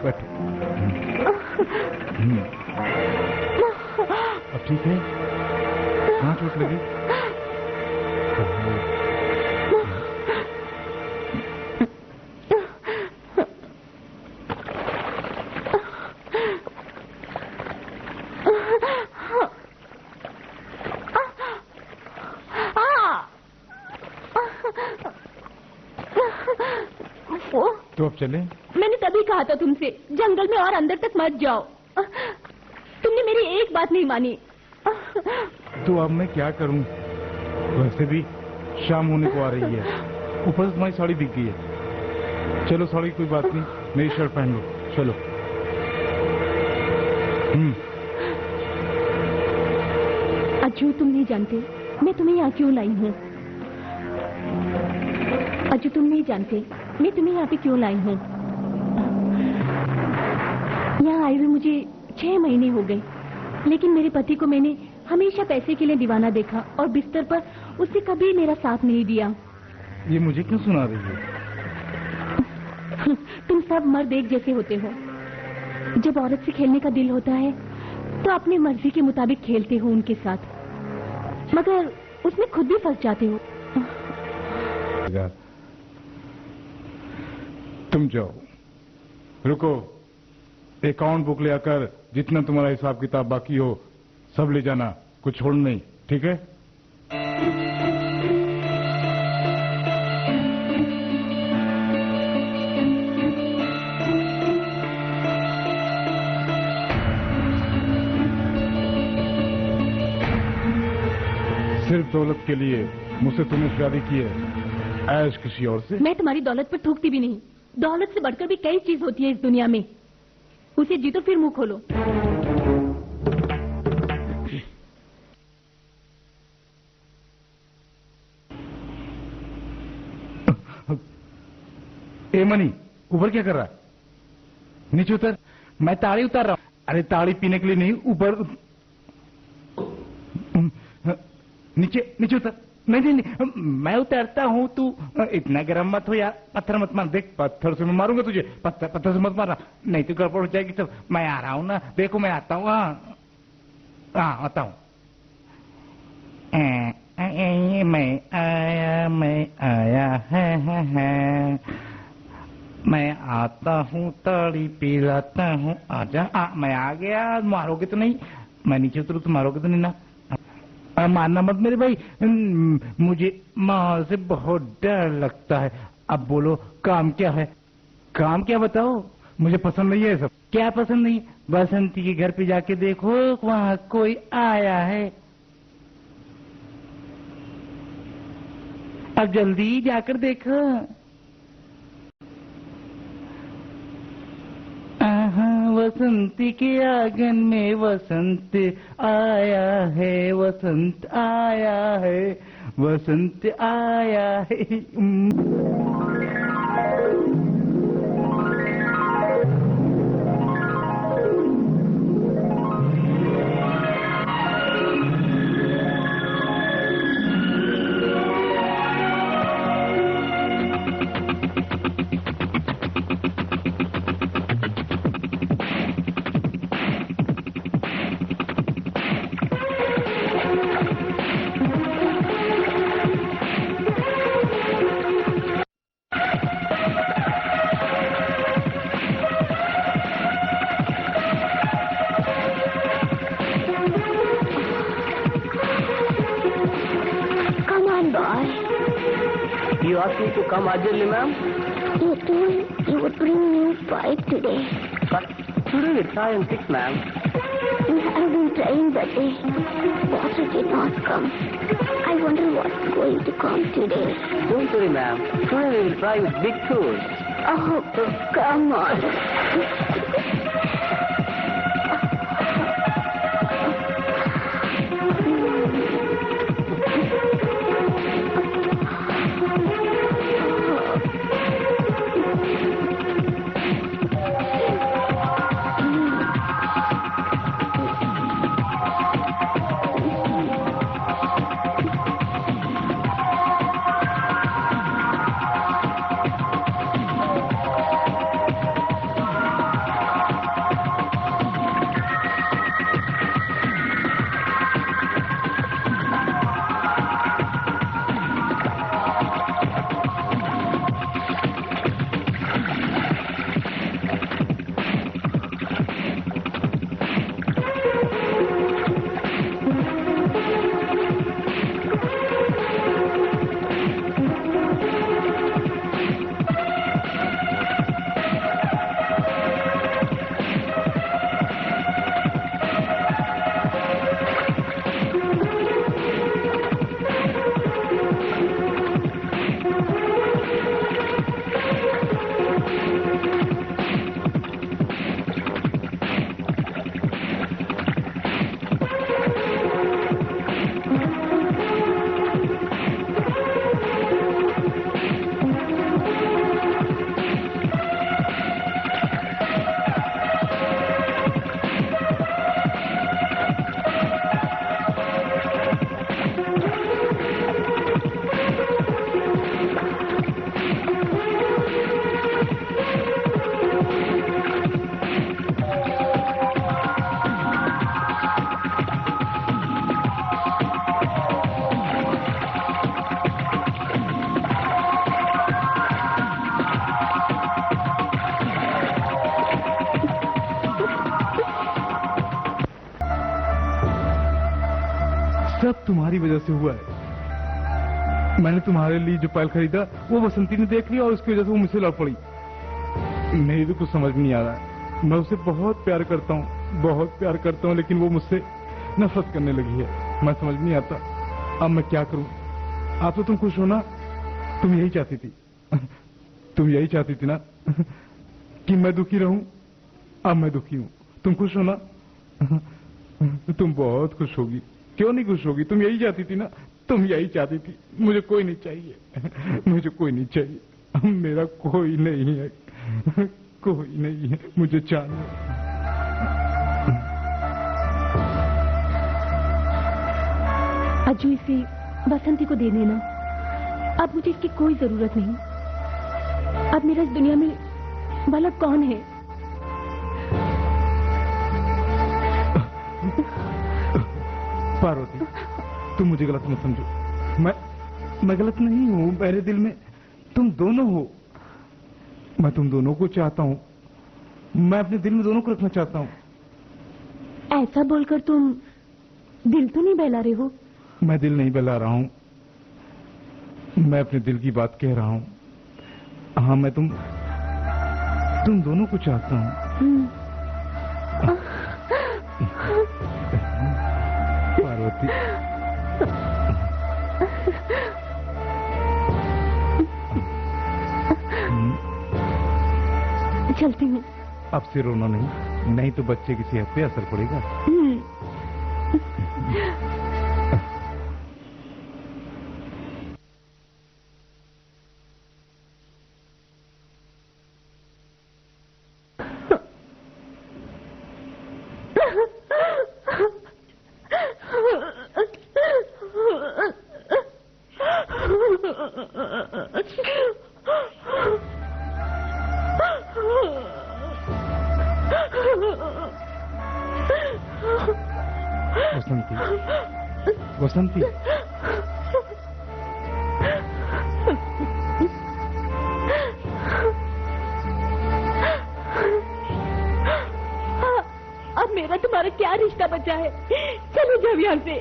Speaker 5: बैठो। अब ठीक है? कहाँ चोट लगी? तो अब चले?
Speaker 3: मैंने तभी कहा था तुमसे, जंगल में और अंदर तक मत जाओ। तुमने मेरी एक बात नहीं मानी।
Speaker 5: तो अब मैं क्या करूं? वैसे भी शाम होने को आ रही है, ऊपर से तुम्हारी साड़ी दिख गई है। चलो साड़ी कोई बात नहीं, मेरी शर्ट पहन लो, चलो।
Speaker 3: अज्जू, तुम नहीं जानते मैं तुम्हें यहाँ क्यों लाई हूँ। अज्जू, तुम नहीं जानते मैं तुम्हें यहाँ पे क्यों लाई हूँ। यहाँ आए हुए मुझे 6 महीने हो गए, लेकिन मेरे पति को मैंने हमेशा पैसे के लिए दीवाना देखा और बिस्तर पर उसने कभी मेरा साथ नहीं दिया।
Speaker 5: ये मुझे क्यों सुना रही है?
Speaker 3: तुम सब मर्द एक जैसे होते हो। जब औरत से खेलने का दिल होता है तो अपनी मर्जी के मुताबिक खेलते हो उनके साथ, मगर उसमें खुद भी फंस जाते हो।
Speaker 5: तुम जाओ, रुको, अकाउंट बुक ले आकर जितना तुम्हारा हिसाब किताब बाकी हो सब ले जाना, कुछ छोड़ नहीं, ठीक है? सिर्फ दौलत के लिए मुझसे तुमने शादी की है, ऐश किसी और से?
Speaker 3: मैं तुम्हारी दौलत पर थूकती भी नहीं। दौलत से बढ़कर भी कई चीज होती है इस दुनिया में। उसे जीतो फिर मुंह खोलो।
Speaker 5: ए मनी, ऊपर क्या कर रहा है? नीचे उतर।
Speaker 1: मैं ताड़ी उतार रहा हूँ।
Speaker 5: अरे ताड़ी पीने के लिए नहीं, ऊपर नीचे नीचे उतर।
Speaker 1: नहीं, मैं उतरता हूँ, तू इतना गर्म मत हो यार। पत्थर मत मार, देख
Speaker 5: पत्थर से मैं मारूंगा तुझे। पत्थर से मत मारना,
Speaker 1: नहीं तो गड़बड़ हो जाएगी। सब मैं आ रहा हूँ ना, देखो मैं आता हूँ। हाँ आता हूँ। मैं आया है, मैं आता हूँ, ताड़ी पिलाता हूँ, आजा। मैं आ गया। मारोगे तो नहीं? मैं नीचे उतरू तो मारोगे तो नहीं ना? मारना मत मेरे भाई, मुझे माँ से बहुत डर लगता है। अब बोलो काम क्या है?
Speaker 5: काम क्या बताओ, मुझे पसंद नहीं है सब।
Speaker 1: क्या पसंद नहीं? बसंती के घर पे जाके देखो, वहाँ कोई आया है। अब जल्दी जाकर देखो। वसंती के आंगन में वसंत आया है, वसंत आया है, वसंत आया है।
Speaker 2: You asked me to come urgently, ma'am?
Speaker 6: You told you would bring me 5 today.
Speaker 2: But today it's 5 and 6, ma'am.
Speaker 6: I've been trying that day. Water did not come. I wonder what's going to come today.
Speaker 2: Don't worry, ma'am. Today we will try with big tools.
Speaker 6: Oh, come on.
Speaker 5: सब तुम्हारी वजह से हुआ है। मैंने तुम्हारे लिए जो पायल खरीदा वो बसंती ने देख लिया और उसकी वजह से वो मुझसे लड़ पड़ी। मेरी तो कुछ समझ नहीं आ रहा है। मैं उसे बहुत प्यार करता हूँ, बहुत प्यार करता हूँ, लेकिन वो मुझसे नफरत करने लगी है। मैं समझ नहीं आता अब मैं क्या करूँ। आप तो तुम खुश हो ना? तुम यही चाहती थी, तुम यही चाहती थी ना कि मैं दुखी रहूं। अब मैं दुखी हूँ, तुम खुश हो ना? तुम बहुत खुश होगी, क्यों नहीं खुश होगी? तुम यही चाहती थी ना, तुम यही चाहती थी। मुझे कोई नहीं चाहिए, मुझे कोई नहीं चाहिए, मेरा कोई नहीं है, कोई नहीं है मुझे चाहिए।
Speaker 3: अज्जू, इसे बसंती को दे देना। अब मुझे इसकी कोई जरूरत नहीं। अब मेरा इस दुनिया में भला कौन है?
Speaker 5: पार्वती, तुम मुझे गलत मत समझो। मैं गलत नहीं हूँ। मेरे दिल में तुम दोनों हो। मैं तुम दोनों को चाहता हूँ। मैं अपने दिल में दोनों को रखना चाहता हूँ।
Speaker 3: ऐसा बोलकर तुम दिल तो नहीं बहला रहे हो?
Speaker 5: मैं दिल नहीं बहला रहा हूँ, मैं अपने दिल की बात कह रहा हूँ। हाँ, मैं तुम दोनों को चाहता हूँ। पार्वती,
Speaker 3: चलती हूँ।
Speaker 5: अब से रोना नहीं, नहीं तो बच्चे की सेहत पे असर पड़ेगा। वसंती, वसंती,
Speaker 3: अब मेरा तुम्हारा क्या रिश्ता बचा है? चलो जाओ यहाँ से।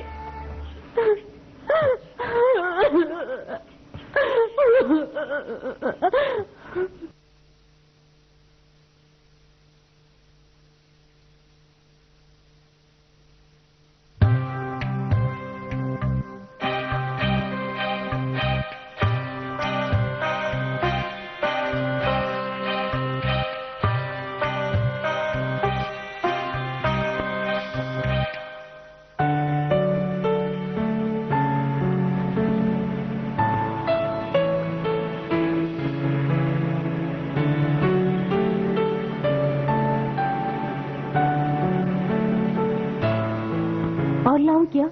Speaker 3: और लाऊं क्या?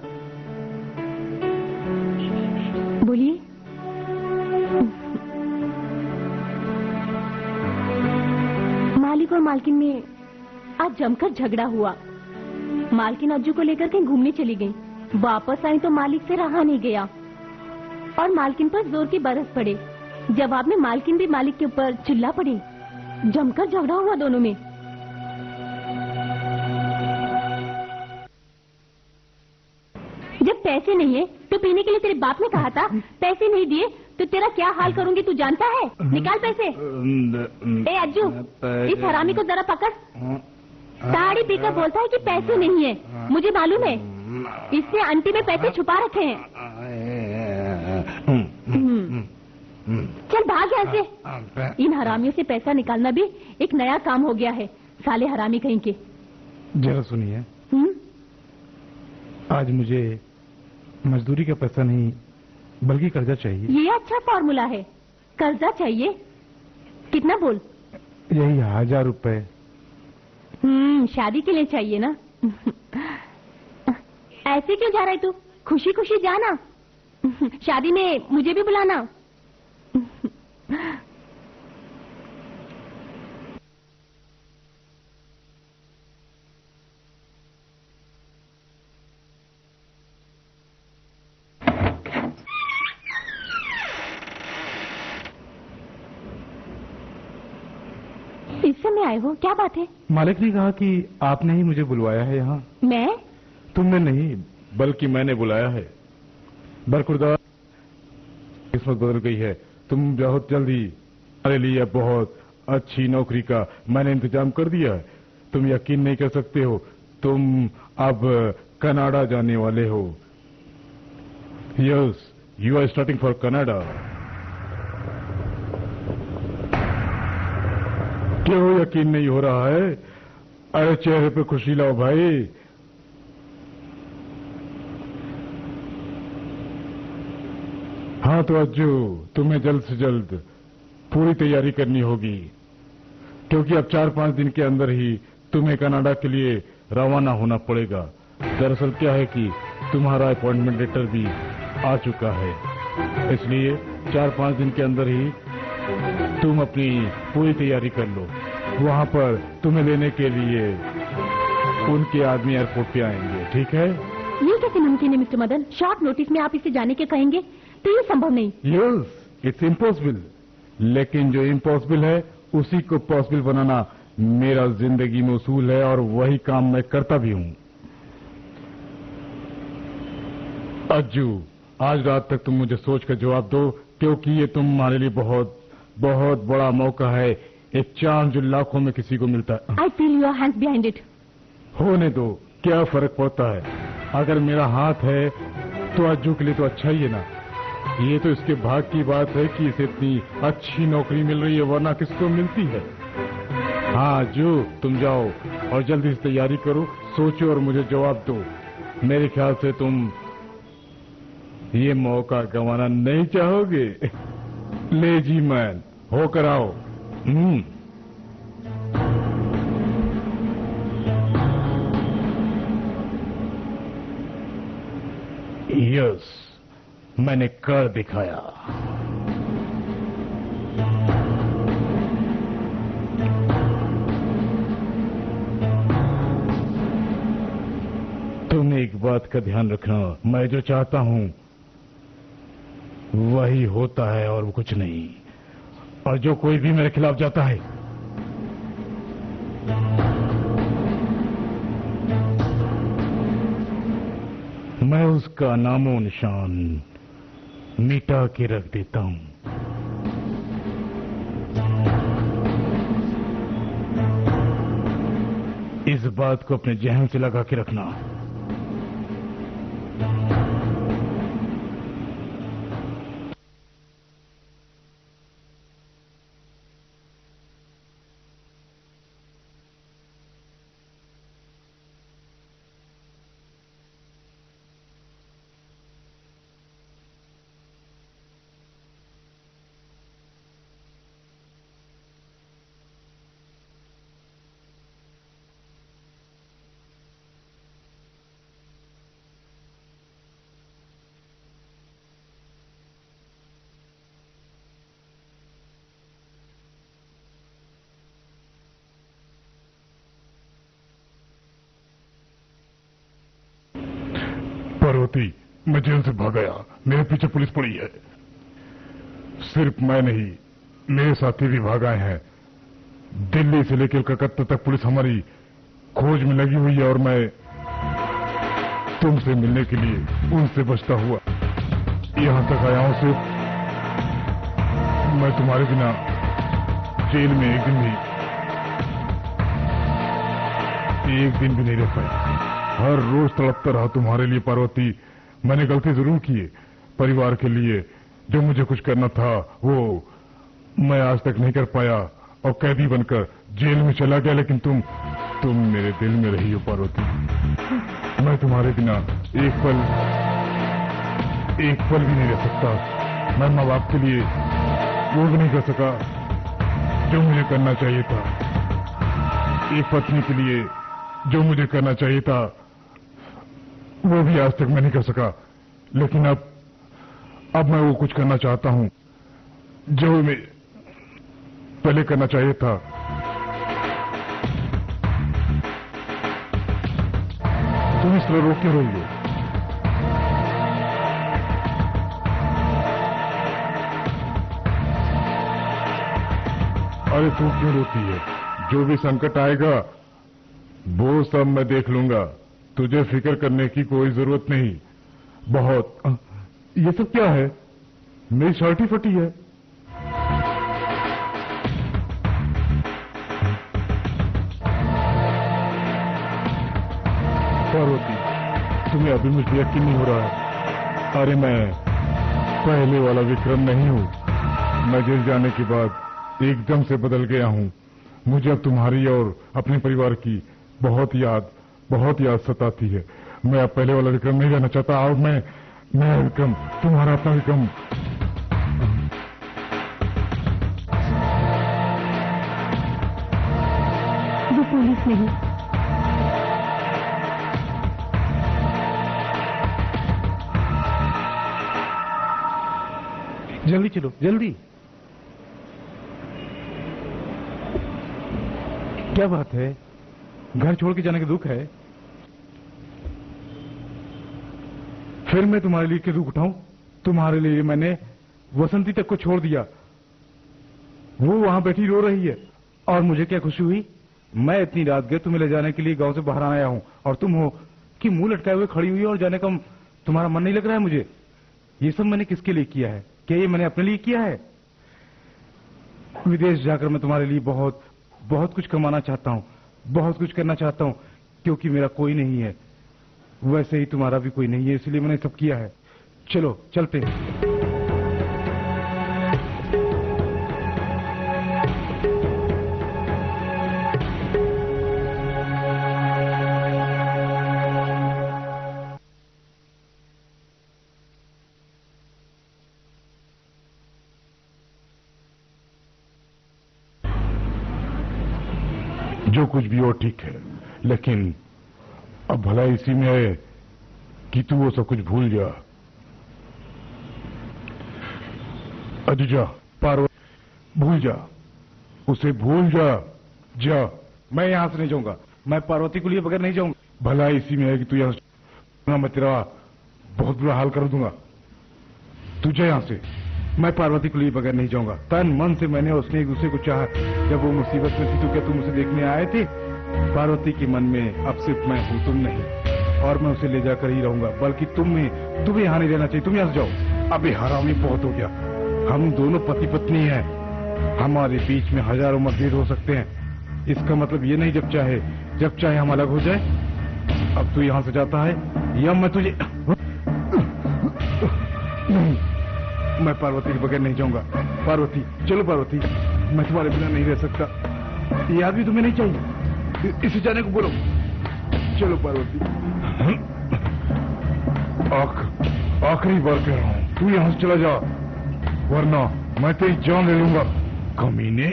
Speaker 3: बोलिए। मालिक और मालकिन में आज जमकर झगड़ा हुआ। मालकिन अज्जू को लेकर कहीं घूमने चली गई। वापस आई तो मालिक से रहा नहीं गया और मालकिन पर जोर की बरस पड़े। जवाब में मालकिन भी मालिक के ऊपर चिल्ला पड़ी। जमकर झगड़ा हुआ दोनों में। जब पैसे नहीं है तो पीने के लिए तेरे बाप ने कहा था, पैसे नहीं दिए तो तेरा क्या हाल करूंगी तू जानता है? निकाल पैसे। ए अज्जू, इस हरामी को जरा पकड़। ताड़ी पीकर बोलता है कि पैसे नहीं है। मुझे मालूम है, इसने आंटी में पैसे छुपा रखे हैं। चल भाग यहाँ से। इन हरामियों से पैसा निकालना भी एक नया काम हो गया है। साले हरामी कहीं के।
Speaker 5: जरा सुनिए, आज मुझे मजदूरी का पैसा नहीं बल्कि कर्जा चाहिए।
Speaker 3: ये अच्छा फॉर्मूला है। कर्जा चाहिए? कितना बोल?
Speaker 5: यही 1000 रुपए।
Speaker 3: शादी के लिए चाहिए ना? ऐसे क्यों जा रहा है तू? खुशी खुशी जाना। शादी में मुझे भी बुलाना। इस समय आए हो, क्या बात है?
Speaker 5: मालिक ने कहा कि आपने ही मुझे बुलवाया है यहाँ।
Speaker 3: मैं?
Speaker 5: तुमने नहीं बल्कि मैंने बुलाया है। बरखुरदार, किस्मत बदल गई है। तुम बहुत जल्दी हमारे लिए बहुत अच्छी नौकरी का मैंने इंतजाम कर दिया है। तुम यकीन नहीं कर सकते हो, तुम अब कनाडा जाने वाले हो। Yes, you are starting for Canada. क्यों यकीन नहीं हो रहा है? अरे चेहरे पे खुशी लाओ भाई। हाँ तो अज्जू, तुम्हें जल्द से जल्द पूरी तैयारी करनी होगी, क्योंकि अब 4-5 दिन के अंदर ही तुम्हें कनाडा के लिए रवाना होना पड़ेगा। दरअसल क्या है कि तुम्हारा अपॉइंटमेंट लेटर भी आ चुका है, इसलिए 4-5 दिन के अंदर ही तुम अपनी पूरी तैयारी कर लो। वहां पर तुम्हें लेने के लिए उनके आदमी एयरपोर्ट पे आएंगे, ठीक है?
Speaker 3: ये कैसे मुमकिन है मिस्टर मदन? शॉर्ट नोटिस में आप इसे जाने के कहेंगे तो ये संभव नहीं।
Speaker 5: Yes, it's impossible. लेकिन जो इम्पॉसिबल है उसी को पॉसिबल बनाना मेरा जिंदगी में उसूल है और वही काम मैं करता भी हूं। अज्जू, आज रात तक तुम मुझे सोच कर जवाब दो, क्योंकि ये तुम्हारे लिए बहुत बहुत बड़ा मौका है। एक चांस जो लाखों में किसी को मिलता है।
Speaker 3: I feel your hands behind it.
Speaker 5: होने दो, क्या फर्क पड़ता है? अगर मेरा हाथ है तो अज्जू के लिए तो अच्छा ही है ना। ये तो इसके भाग की बात है कि इसे इतनी अच्छी नौकरी मिल रही है, वरना किसको मिलती है। हाँ जो तुम जाओ और जल्दी से तैयारी करो, सोचो और मुझे जवाब दो। मेरे ख्याल से तुम ये मौका गंवाना नहीं चाहोगे। ले जी मैन, होकर आओ। यस, मैंने कर दिखाया। तुम एक बात का ध्यान रखना, मैं जो चाहता हूं वही होता है और वो कुछ नहीं। और जो कोई भी मेरे खिलाफ जाता है मैं उसका नामो निशान मिटा के रख देता हूं। इस बात को अपने जहन से लगा के रखना। पार्वती, मैं जेल से भाग गया, मेरे पीछे पुलिस पड़ी है। सिर्फ मैं नहीं, मेरे साथी भी भाग आए हैं। दिल्ली से लेकर कलकत्ता तक पुलिस हमारी खोज में लगी हुई है और मैं तुमसे मिलने के लिए उनसे बचता हुआ यहां तक आया हूं। सिर्फ मैं तुम्हारे बिना जेल में एक दिन भी नहीं रह पाया। हर रोज तड़पता रहा तुम्हारे लिए पार्वती। मैंने गलती जरूर की है, परिवार के लिए जो मुझे कुछ करना था वो मैं आज तक नहीं कर पाया और कैदी बनकर जेल में चला गया। लेकिन तुम मेरे दिल में रही हो पार्वती। मैं तुम्हारे बिना एक पल भी नहीं रह सकता। मैं माँ बाप के लिए वो भी नहीं कर सका जो मुझे करना चाहिए था। एक पत्नी के लिए जो मुझे करना चाहिए था वो भी आज तक मैं नहीं कर सका। लेकिन अब मैं वो कुछ करना चाहता हूं जो मैं पहले करना चाहिए था। तुम इस तरह रोक क्यों रही हो? अरे तू क्यों रोती है? जो भी संकट आएगा वो सब मैं देख लूंगा, तुझे फिक्र करने की कोई जरूरत नहीं। बहुत ये सब क्या है? मेरी शर्ट ही फटी है। पार्वती, तुम्हें अभी मुझे यकीन नहीं हो रहा है। अरे मैं पहले वाला विक्रम नहीं हूं। मैं जेल जाने के बाद एकदम से बदल गया हूं। मुझे अब तुम्हारी और अपने परिवार की बहुत याद सताती है। मैं अब पहले वाला विक्रम नहीं रहना चाहता और मैं विक्रम, तुम्हारा अपना विक्रम।
Speaker 3: वो पुलिस नहीं,
Speaker 5: जल्दी चलो, जल्दी। क्या बात है? घर छोड़ के जाने का दुख है? फिर मैं तुम्हारे लिए क्या दुख उठाऊं? तुम्हारे लिए मैंने वसंती तक को छोड़ दिया। वो वहां बैठी रो रही है और मुझे क्या खुशी हुई। मैं इतनी रात गए तुम्हें ले जाने के लिए गांव से बाहर आया हूं और तुम हो कि मुंह लटकाए हुए खड़ी हुई और जाने का तुम्हारा मन नहीं लग रहा है मुझे। ये सब मैंने किसके लिए किया है? क्या ये मैंने अपने लिए किया है? विदेश जाकर मैं तुम्हारे लिए बहुत कुछ कमाना चाहता हूं, बहुत कुछ करना चाहता हूं, क्योंकि मेरा कोई नहीं है, वैसे ही तुम्हारा भी कोई नहीं है, इसलिए मैंने सब किया है। चलो चलते हैं।
Speaker 7: जो कुछ भी हो ठीक है, लेकिन अब भला इसी में है कि तू वो सब कुछ भूल जा। अजुजा, पार्वती भूल जा, उसे भूल जा। जा।
Speaker 5: मैं यहाँ से नहीं जाऊंगा, मैं पार्वती को लिए बगैर नहीं जाऊंगा।
Speaker 7: भला इसी में है कि तू यहाँ मैं तेरा बहुत बुरा हाल कर दूंगा। तू जा यहाँ से।
Speaker 5: मैं पार्वती को लिए बगैर नहीं जाऊंगा। तन मन से मैंने उसने एक दूसरे को चाहा। जब वो मुसीबत में थी तो क्या तुम उसे देखने आए थे? पार्वती के मन में अब सिर्फ मैं हूँ, तुम नहीं। और मैं उसे ले जाकर ही रहूंगा, बल्कि तुम्हें यहाँ नहीं रहना चाहिए। तुम यहाँ से जाओ।
Speaker 7: अबे हरामी, बहुत हो गया। हम दोनों पति पत्नी हैं, हमारे बीच में हजारों मतभेद हो सकते हैं।
Speaker 5: इसका मतलब ये नहीं जब चाहे हम अलग हो जाए। अब तू यहाँ से जाता है या मैं तुझे नहीं, मैं पार्वती के बगैर नहीं जाऊंगा। पार्वती, चलो पार्वती, मैं तुम्हारे बिना नहीं रह सकता। ये आदमी तुम्हें नहीं चाहिए, इसे जाने को बोलो। चलो पार्वती।
Speaker 7: आखिरी बार कह रहा हूँ, तू यहाँ से चला जा, वरना मैं तेरी जान ले लूंगा। कमीने।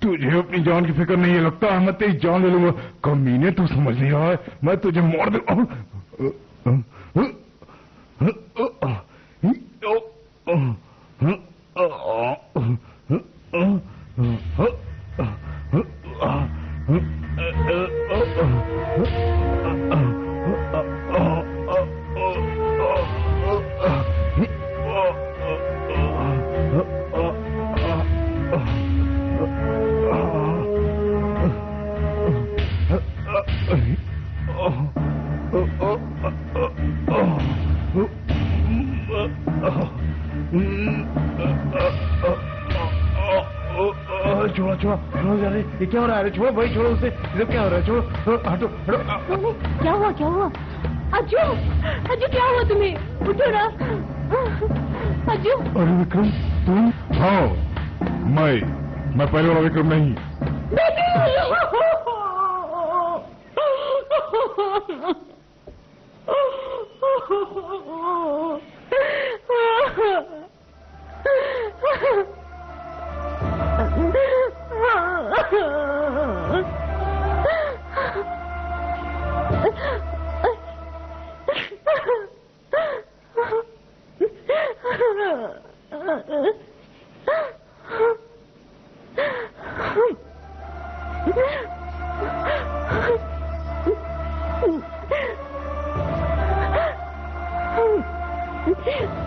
Speaker 7: तुझे अपनी जान की फिक्र नहीं है लगता है, मैं तेरी जान ले लूंगा। कमीने, तू समझ नहीं रहा है, मैं तुझे मार दूंगा।
Speaker 5: छोड़ो, ये क्या हो रहा है? छोड़ो भाई, छोड़ो उसे। ये क्या हो रहा है? छोड़ो, हटो हटो।
Speaker 3: क्या हुआ? अज्जू क्या हुआ तुम्हें? उठो ना अज्जू।
Speaker 7: अरे विक्रम, तुम? हाँ, मैं पहले वाला विक्रम नहीं।
Speaker 6: Yeah.